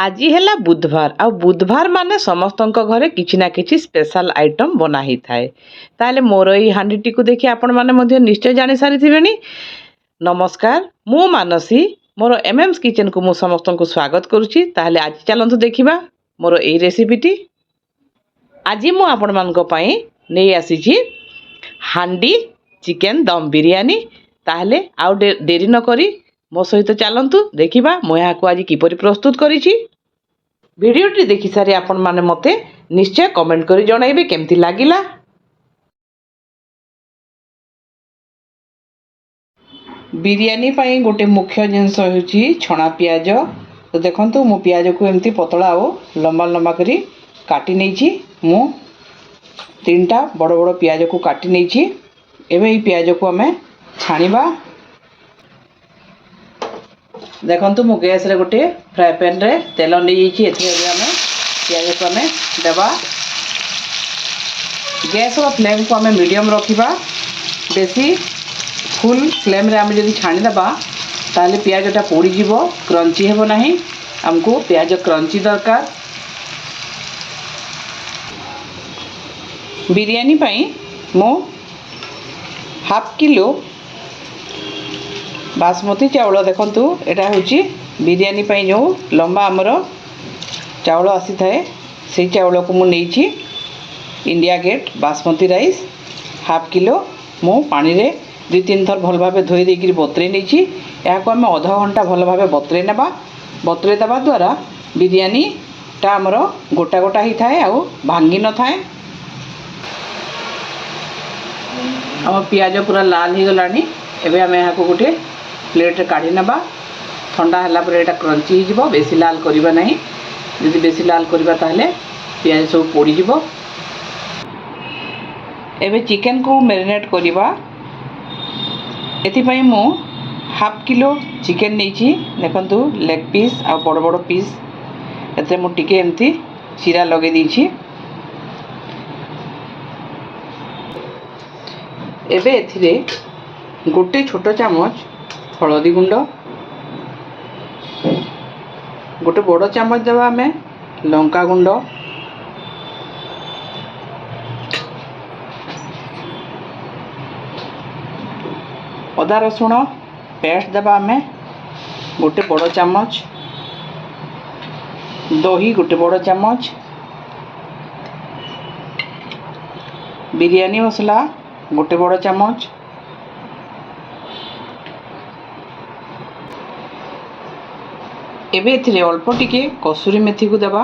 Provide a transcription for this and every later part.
आज है बुधवार आ बुधवार माने समस्त घरे किसी ना किसी स्पेशल आइटम बना ही थाए। ताले मोर ये हांडीटी को देखि आपण माने निश्चय जानी सारी। नमस्कार, मु मानसी मोर एमएम्स किचन को मु समस्त को स्वागत करुच्ची। ताले आज चलतु देखिबा मोर ए रेसिपीटी। आज मु आपण मानक पई नै आसीची हांडी चिकेन दम बिरयानी। ताहले आउ देरी न करी मो सहित चलतु देखिबा मु यहाँ आज किपरि प्रस्तुत करिछि। वीडियोटी देखि सारी आपण माने मते निश्चय कमेंट करी जणाइबे केमती लागिला। बिरयानी पई गोटे मुख्य जिनस होछि छणा पियाज। तो देखंतु मु पियाज को एमती पतला ओ लंबा लंबा करी काटी नेछि। मु तीनटा बड़ बड़ पियाज को काटी नेछि। एबे ई पियाज को हमें छाणीबा। देखंतु मु गैस रे गोटे फ्राई पैन रे तेल नै छि। एथि हमें पियाज को हमें देबा। गैस रो फ्लेम को हमें मीडियम रखिबा। बेसी फुल फ्लेम रे हमें जदि छाणी देबा ताले पियाजटा पोड़ी जीवो, क्रंची हेबो नाही। हमको पियाज क्रंची दरकार। बिरयानी पई मो हाफ किलो बासमती चावल देखंतु एटा होची बिरयानी पई जो लंबा हमर चावल आसी थाए से चावल को मु नेछि। India Gate basmati rice half kilo मु पानी रे 2-3 थर भल भाबे धोई देकरी बतरे नेछि। या को हम आधा घंटा भल भाबे बतरे नेबा। बतरे दबा द्वारा बिरयानी ता हमर गोटा गोटा ही थाए आ भांगी न थाए। हम पियाज पूरा लाल ही गलानी। एबे हम यहाँ को गोटे प्लेट रे काढ़ी नबा। ठंडा हला पर एटा क्रंची हिजबो। बेसी लाल करिबा नाही। यदि बेसी लाल करिबा ताहले पियाज सब पोड़ी जिवो। एबे चिकन को मैरिनेट करिबा। एथि पई मु हाफ किलो चिकन नेछि। देखंतु लेग पीस आ बड़ बड़ पीस एते मु टिके एमती चिरा लगे दीछि। एबे एथिरे गोटे छोट चामच हलदी गुंड, गोटे बड़ चामच देवा हमें लंका गुंड, अदा रसुण पेस्ट देवा हमें गोटे बड़ चामच, दही गोटे बड़ चामच, बिरयानी मसला गोटे बड़ चामच, एबे एथिरे अल्प टिके कसूरी मेथी को देबा।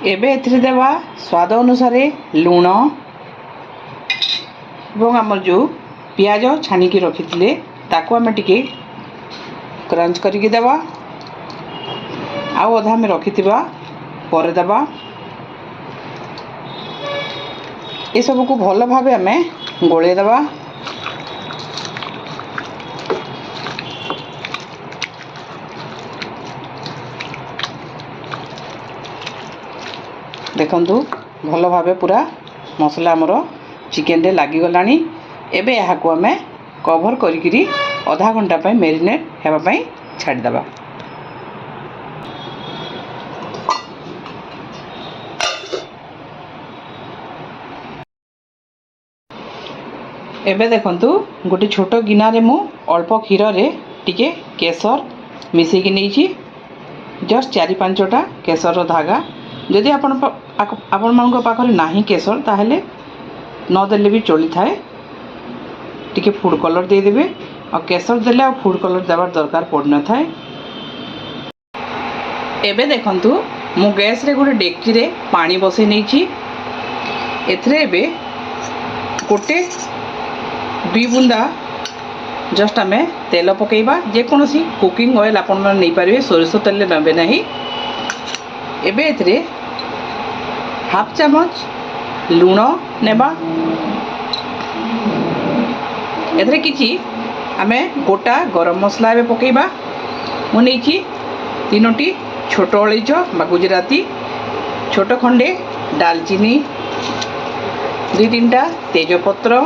एबे एथिरे देबा स्वाद अनुसार लूण एवं हमर जो पियाज छाणी की रखिथिले ताको हमें टिके क्रंच करके देबा। आउ अधा में रखिथिबा पर देबा। ए सब को भल भाबे हमें गोळे देबा। देखंतु भल भाबे पूरा मसला हमर चिकन रे लागी गलानी। एबे यहाँ को हमें कवर करिकिरी आधा घंटा पई मैरिनेट हेबा पई छाड़ी देबा। एबे देखंतु गोटे छोट गिना रे मु अल्प क्षीर रे टिके केसर मिसेई कि नेछि। जस्ट 4-5टा केसर रो धागा। जदि आपण मानक पाखरे नाही केसर ताहले न देले भी चली थाए। टिके फूड कलर दे देबे। और केसर देले आ फूड कलर देबार दरकार पड़ न थाए। एबे देखंतु मु गैस रे गोटे डेक्ची रे पानी बसई नेछि। एथरे एबे गोटे 2 बुंदा जस्ट आमे तेल पकेइबा। जे कोनोसी कुकिंग ऑयल आपण मन नै पारिबे, सोरिष तेल नबे नाही। एबे एथरे हाफ चामच लूण नेबा। एथरे किछि आमे गोटा गरम मसला एबे पकेइबा। मु नेछि 3टी छोट अळीच बा गुजराती, छोट खंडे दालचीनी, 2-3टा तेजपत्र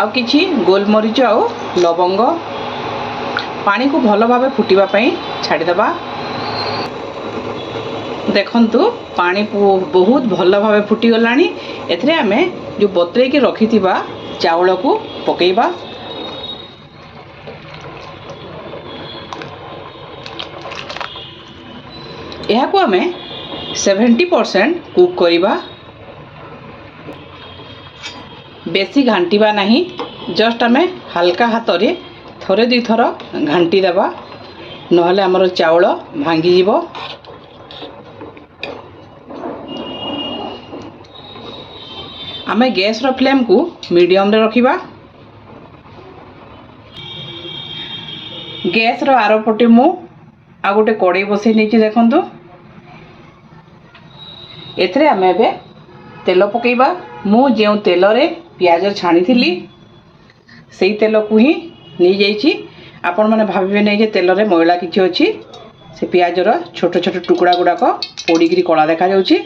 आ किछि गोलमरीच आ लवंग पानी को भल भाव फुटिबा पई छाड़ी देबा। देखंतु पानी बहुत भल भाव फुटी गलानी। एथरे आमे जो बतरे के रखिथिबा चावल को पकेइबा। यह को आमे 70% कुक करिबा। बेसी घांटीबा नहीं, जस्ट आमे हल्का हाथ रे थरे दुई थर घांटी देबा, नहले हमर चावल भांगी जीवो। आमे गैस रो फ्लेम को मीडियम रे रखिबा। गैस रो आरो पटे मु आ गोटे कड़ाई बसई नहीं देखंतु। एथरे आमे एबे तेल पकेइबा। मु जे तेल रे प्याज छाणी थिली सेई तेल को ही नहीं जाइछि। आपण माने भाबिबे नहीं जे तेल रे मैला किछि अछि। से प्याज रो छोट छोट टुकड़ा गुडाक पोड़ीगिरी कला देखा जाउछि।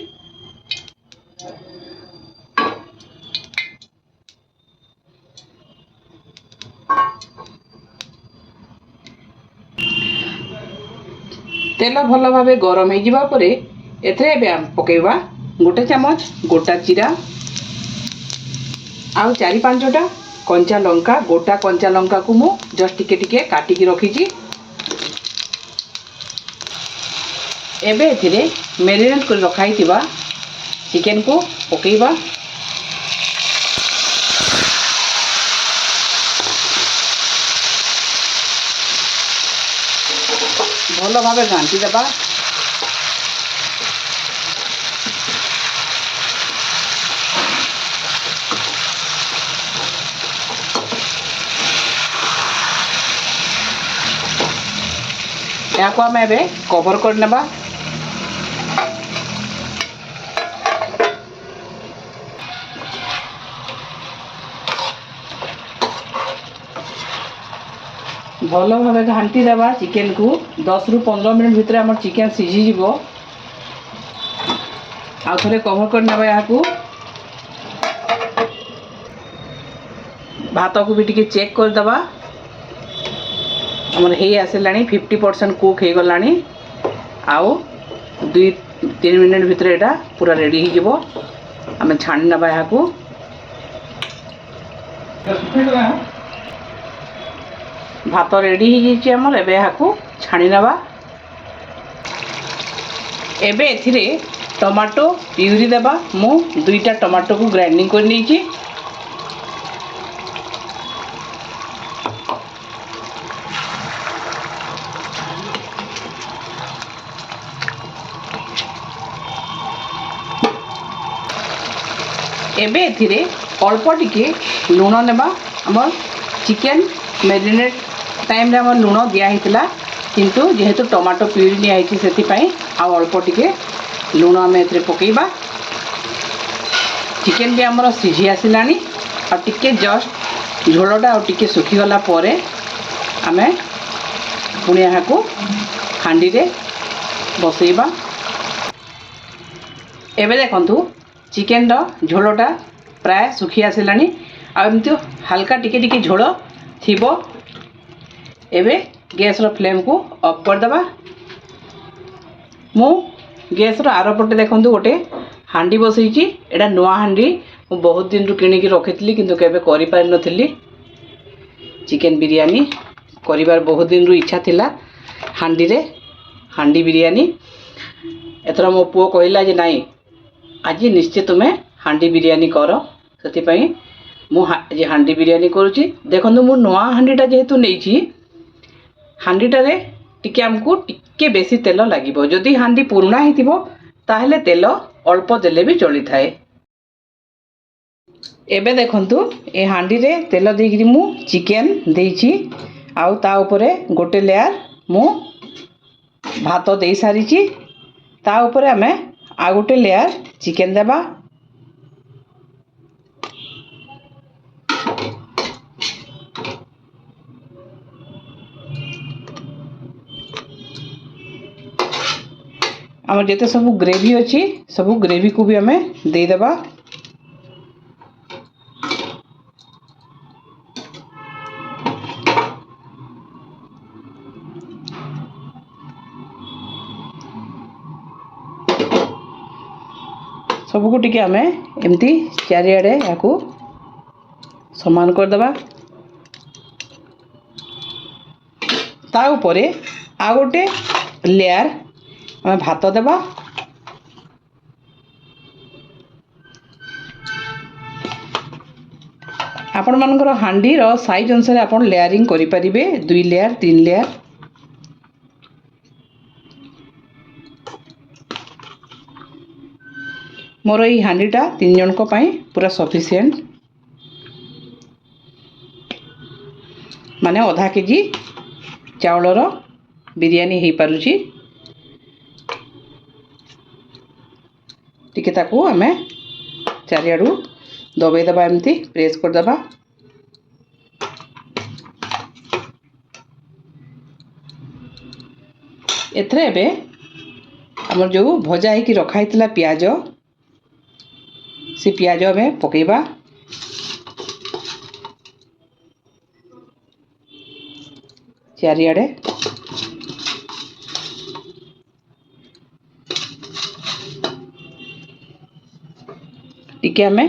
तेल भल भाव गरम हो जावा परे एथरे एबे हम पकेइबा गोटे चामच गोटा जीरा आउ 4-5टा कंचा लंका। गोटा कंचा लंका को मु जस्ट टिके टिके काटिकी रखीची। एबे एथिरे मेरिनेट कर रखाई थिबा चिकन को पकेइबा। भल भाव घांटी देबा। या को आमे एबे कवर कर नेबा। भल भाव घांटी देबा चिकन को। 10 ରୁ 15 मिनट भितर हमर चिकन सिझी जीवो। आ थोड़े कवर कर नेबा। या को भात को भी टिके चेक कर देबा। हमर हे आसलानी 50% कुक हे गलानी। आउ 2-3 मिनट भितर एटा पूरा रेडी ही जीवो। हमें छाणी नेबा। या को भात रेडी ही जाइछि हमर। एबे या को छाणी नेबा। एबे एथिरे टमाटो प्यूरी देबा। मु 2टा टमाटो को ग्राइंडिंग कर नीची। एबे एथिरे अल्प टिके लुण नेबा। हमर चिकन मैरिनेट टाइम रे हमर लुण दिया हितला, किंतु जेहेतु टमाटो प्यूरी निया हिची सेति पई आ अल्प टिके लुण आमे एथिरे पकेइबा। चिकन भी हमर सिझी आसिलानी। आ टिके जस्ट झोलटा आ टिके सुखी गला परे आमे पुणी या को हांडी रे बसैबा। एबे देखंतु चिकन रो झोलटा प्राय सुखी आसिलानी। आ एमती हल्का टिके टिके झोल थिबो। एबे गैस रो फ्लेम को ऑफ कर देबा। मु गैस रो आरो पटे देखंतु गोटे हांडी बसैची। एडा नुआ हांडी मु बहुत दिन रु किनी की रखितली, किंतु केबे करि पारि नथिली। चिकन बिरयानी करिबार बहुत दिन रु इच्छा थिला हांडी रे हांडी बिरयानी। एथरा मो पुओ कहिला जे नाही आज निश्चित तुम्हें हांडी बिरयानी करो। सेति पई मु जे हांडी बिरयानी करूची। देखंतु मु नुआ हांडीटा जेहेतु नेइची, हांडीटा रे टिके हमकु टिके बेसी तेल लागिबो। जदि हांडी पुराना हिथिबो ताहले तेल अल्प देले भी चली थाए। एबे देखंतु ए हांडी रे तेल देगिरी मु चिकन देइची। आउ ता ऊपरे गोटे लेयर मु भात देई सारिची। ता ऊपरे हमें आ गोटे लेयर चिकन देबा। आम जिते सब ग्रेवी अच्छी सब ग्रेवी को भी हमें दे देबा। सबको टिके आमे एमती चारिआडे याकू समान करदबा। ता उपरे आ गोटे लेयर आमे भात देबा। आपण मानकर हांडी रो साइज अनुसार आपण लेयरिंग करि परिबे 2 लेयर 3 लेयर। मोर ई हांडीटा 3 जन को पई पूरा सफिशिएंट माने आधा केजी चावलर बिरयानी हो पारुची। टिके ताकू आमे चारिआडू दबाई दबा एमती प्रेस कर दबा। एथरे एबे हमर जो भजा है कि रखा हितला प्याज से प्याज में पकेबा। चारिआडे टिके आमे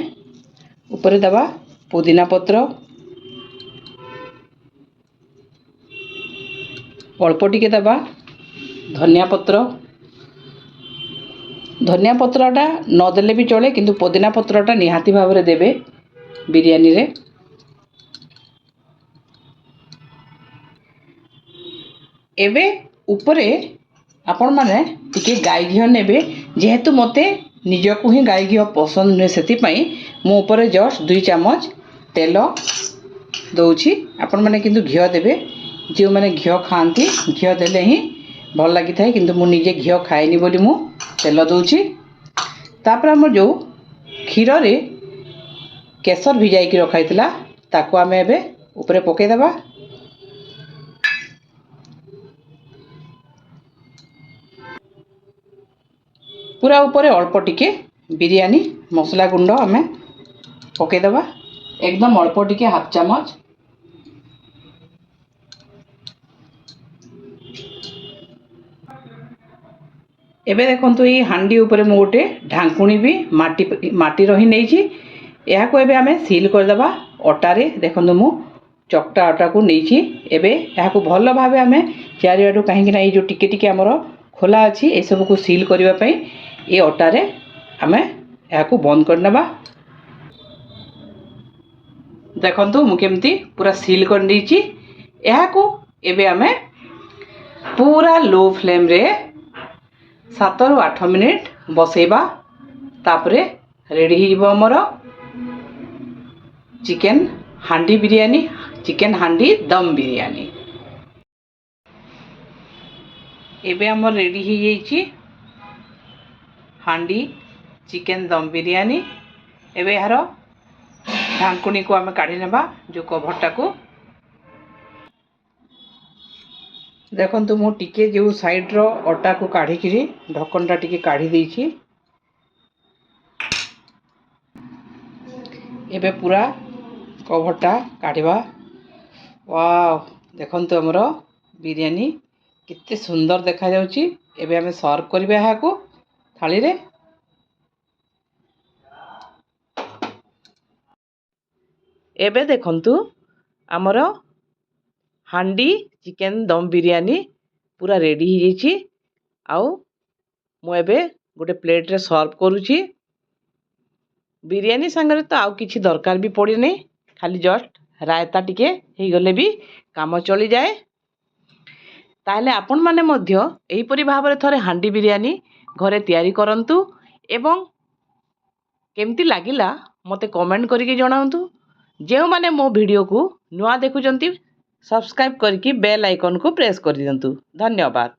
ऊपर दबा पुदीना पत्र अल्प टिके दबा धनिया पत्रटा नदेले भी चले किंतु पुदीना पत्रटा निहाती भाव में देबे बिरयानी रे। एबे ऊपरे आपण माने टिके गाय घिओ नेबे जेहेतु मते निजकु ही गाय घिओ पसंद नुहे सेति पई मो ऊपरे जस्ट 2 चम्मच तेल दउछि। आपण माने किंतु घिओ देबे जो माने घिओ खांती घिओ देले ही भल लागि थाए किंतु मु निजे घिओ खाएनी बोली मु तेल दउछि। तापर हम जो क्षीर रे केसर भिजाई कि रखाइतला ताको आमे एबे ऊपरे पके देबा। पूरा ऊपर अल्प टिके बिरयानी मसला गुंड आमे पके देबा एकदम अल्प टिके हाफ चम्मच। एबे देखंतु ई हांडी ऊपर मु गोटे ढांकुणी भी माटी रही नेछि। या को एबे आमे सील कर देबा अटा रे। देखंतु मु चकटा अटा को नेछि। एबे या को भलो भाबे आमे चारिआडू काहे कि ना ई जो टिके टिके हमर खोला अछि ए सब को सील करिवा पई ए अटा रे आमे या को बंद कर नेबा। देखंतु मु केमती पूरा सील कर देछि। या को एबे आमे पूरा लो फ्लेम रे 7 रु 8 मिनिट बसेबा। तापरे रेडी ही जिवो हमर चिकन हांडी बिरयानी चिकन हांडी दम बिरयानी। एबे हमर रेडी ही जाइछि हांडी चिकन दम बिरयानी। एबे यार ढांकुणी को आमे काढी नेबा जो कभरटा को। देखंतु मु टिके जो साइड रो अटा को काढी किरी ढक्कनटा टिके काढी देछि। एबे पूरा कभरटा काढिबा। वाओ देखंतु हमरो बिरयानी कितने सुंदर देखा जाउची। एबे हमें सर्व करबे या को थाली रे। एबे देखंतु हमरो हांडी चिकन दम बिरयानी पूरा रेडी ही जाइछि। आउ मु एबे गोटे प्लेट रे सर्व करूछि। बिरयानी संगे तो आउ किछि दरकार भी पड़ी नहीं खाली जस्ट रायता टिके ही गले भी काम चली जाए। ताहले आपण माने मध्य एही परि भाबरे थरे हांडी बिरयानी घरे तयारी करंतु एवं केमती लागिला मते कमेंट करके जणावंतु। जेउ माने मो वीडियो को नुआ देखुचंती सब्सक्राइब करके बेल आइकन को प्रेस कर दियंतु। धन्यवाद।